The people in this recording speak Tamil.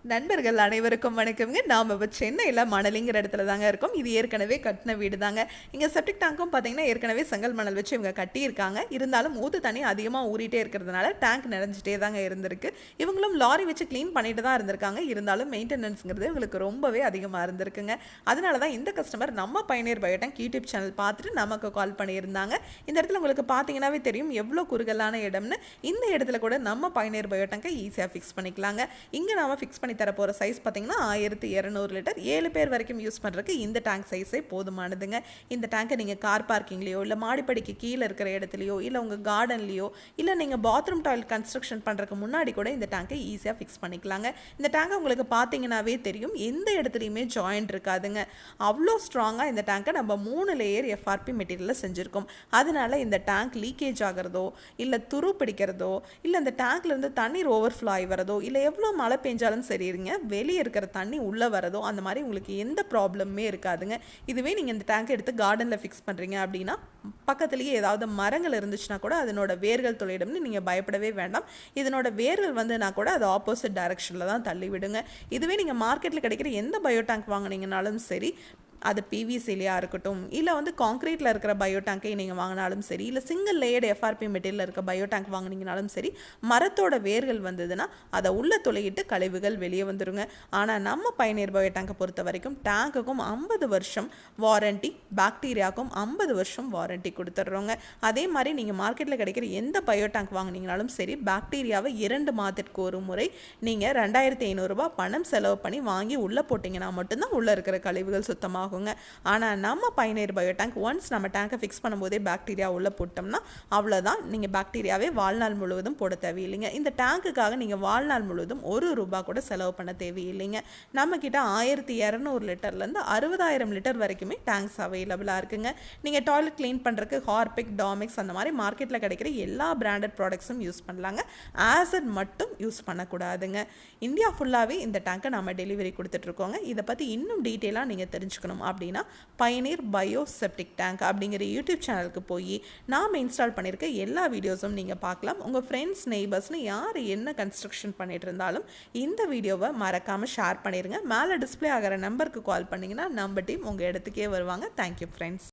நண்பர்கள் அனைவருக்கும் வணக்கம்ங்க. நாம் இப்போ சென்னையில் மணலிங்கிற இடத்துல தாங்க இருக்கோம். இது ஏற்கனவே கட்டின வீடு தாங்க. இங்கே செப்டிக் டேங்க்கும் பார்த்தீங்கன்னா ஏற்கனவே செங்கல் மணல் வச்சு இவங்க கட்டியிருக்காங்க. இருந்தாலும் ஊற்று தண்ணி அதிகமாக ஊறிட்டே இருக்கிறதுனால டேங்க் நிறைஞ்சிட்டே தாங்க இருந்திருக்கு. இவங்களும் லாரி வச்சு க்ளீன் பண்ணிட்டு தான் இருந்திருக்காங்க. இருந்தாலும் மெயின்டெனன்ஸுங்கிறது இவங்களுக்கு ரொம்பவே அதிகமாக இருந்திருக்குங்க. அதனால தான் இந்த கஸ்டமர் நம்ம பயணியர் பயோடேங்க் யூடியூப் சேனல் பார்த்துட்டு நமக்கு கால் பண்ணியிருந்தாங்க. இந்த இடத்துல உங்களுக்கு பார்த்தீங்கன்னாவே தெரியும் எவ்வளோ குறுகலான இடம்னு. இந்த இடத்துல கூட நம்ம பயணியர் பயோடேங்கை ஈஸியாக ஃபிக்ஸ் பண்ணிக்கலாங்க. இங்கே நாம் ஃபிக்ஸ் பண்ணி தரப்போகிற சைஸ் பார்த்தீங்கன்னா 1200 லிட்டர் 7 பேர் வரைக்கும் யூஸ் பண்ணுறதுக்கு இந்த டேங்க் சைஸே போதுமானதுங்க. இந்த டேங்கை நீங்கள் கார் பார்க்கிங்லேயோ இல்லை மாடிப்படிக்கு கீழே இருக்கிற இடத்துலையோ இல்லை உங்கள் கார்டன்லேயோ இல்லை நீங்கள் பாத்ரூம் டாய்லெட் கன்ஸ்ட்ரக்ஷன் பண்ணுறதுக்கு முன்னாடி கூட இந்த டேங்கை ஈஸியாக ஃபிக்ஸ் பண்ணிக்கலாங்க. இந்த டேங்கை உங்களுக்கு பார்த்தீங்கன்னாவே தெரியும் எந்த இடத்துலையுமே ஜாயிண்ட் இருக்காதுங்க. அவ்வளோ ஸ்ட்ராங்காக இந்த டேங்கை நம்ம 3 லேயர் எஃப்ஆர்பி மெட்டீரியலில் செஞ்சுருக்கோம். அதனால இந்த டேங்க் லீக்கேஜ் ஆகிறதோ இல்லை துரு பிடிக்கிறதோ இல்லை இந்த டேங்க்லேருந்து தண்ணீர் ஓவர்ஃப்ளோ ஆகி வரதோ இல்லை எவ்வளோ மழை பெஞ்சாலும் சரிங்க வெளியே இருக்கிற தண்ணி உள்ளே வரதோ அந்த மாதிரி உங்களுக்கு எந்த ப்ராப்ளமே இருக்காதுங்க. இதுவே நீங்கள் இந்த டேங்கை எடுத்து கார்டனில் ஃபிக்ஸ் பண்ணுறீங்க அப்படின்னா பக்கத்துலேயே ஏதாவது மரங்கள் இருந்துச்சுன்னா கூட அதனோட வேர்கள் துளையிடும்னு நீங்கள் பயப்படவே வேண்டாம். இதனோட வேர்கள் வந்துனா கூட அது ஆப்போசிட் டைரக்ஷனில் தான் தள்ளி விடுங்க. இதுவே நீங்கள் மார்க்கெட்டில் கிடைக்கிற எந்த பயோ டேங்க் வாங்கினீங்கனாலும் சரி, அது பிவிசிலியா இருக்கட்டும் இல்லை வந்து காங்க்ரீட்டில் இருக்கிற பயோ டேங்கை நீங்கள் வாங்கினாலும் சரி இல்லை சிங்கிள் லேயர்டு எஃப்ஆர்பி மெட்டீரியல் இருக்க பயோ டேங்க் வாங்கினீங்கனாலும் சரி, மரத்தோட வேர்கள் வந்ததுன்னா அதை உள்ளே துளையிட்டு கழிவுகள் வெளியே வந்துடுங்க. ஆனால் நம்ம பயணியர் பயோ டேங்கை பொறுத்த வரைக்கும் டேங்குக்கும் 50 வருஷம் வாரண்ட்டி, பாக்டீரியாவுக்கும் 50 வருஷம் வாரண்ட்டி கொடுத்துட்றோங்க. அதே மாதிரி நீங்கள் மார்க்கெட்டில் கிடைக்கிற எந்த பயோ டேங்க் வாங்கினீங்கனாலும் சரி, பாக்டீரியாவை 2 மாதத்துக்கு ஒரு முறை நீங்கள் 2500 ரூபாய் பணம் செலவு பண்ணி வாங்கி உள்ளே போட்டிங்கன்னா மட்டும்தான் உள்ளே இருக்கிற கழிவுகள் சுத்தமாக. ஆனால் நம்ம பயணியர் பயோ டேங்க் ஒன்ஸ் நம்ம டேங்கை ஃபிக்ஸ் பண்ணும்போதே பாக்டீரியா உள்ளே போட்டோம்னா அவ்வளோதான். நீங்கள் பாக்டீரியாவே வாழ்நாள் முழுவதும் போட தேவையில்லைங்க. இந்த டேங்குக்காக நீங்கள் வாழ்நாள் முழுவதும் ₹1 கூட செலவு பண்ண தேவையில்லைங்க. நம்மக்கிட்ட 1200 லிட்டர்லேருந்து 60,000 லிட்டர் வரைக்குமே டேங்க்ஸ் அவைலபிளாக இருக்குங்க. நீங்கள் டாய்லெட் க்ளீன் பண்ணுறதுக்கு ஹார்பிக், டாமிக்ஸ் அந்த மாதிரி மார்க்கெட்டில் கிடைக்கிற எல்லா பிராண்டட் ப்ராடக்ட்ஸும் யூஸ் பண்ணலாங்க. ஆசிட் மட்டும் யூஸ் பண்ணக்கூடாதுங்க. இந்தியா ஃபுல்லாகவே இந்த டேங்கை நம்ம டெலிவரி கொடுத்துட்ருக்கோங்க. இதை பற்றி இன்னும் டீட்டெயிலாக நீங்கள் தெரிஞ்சுக்கணும் அப்படின்னா பயனியர் பயோ செப்டிக் டேங்க் அப்படிங்கிற யூடியூப் சேனலுக்கு போய் நாம் இன்ஸ்டால் பண்ணியிருக்க எல்லா வீடியோஸும் நீங்கள் பார்க்கலாம். உங்கள் ஃப்ரெண்ட்ஸ், நெய்பர்ஸ்னு யார் என்ன கன்ஸ்ட்ரக்ஷன் பண்ணிட்டு இருந்தாலும் இந்த வீடியோவை மறக்காமல் ஷேர் பண்ணிடுங்க. மேலே டிஸ்பிளே ஆகிற நம்பருக்கு கால் பண்ணிங்கன்னா நம்ம டீம் உங்கள் இடத்துக்கே வருவாங்க. Thank you friends.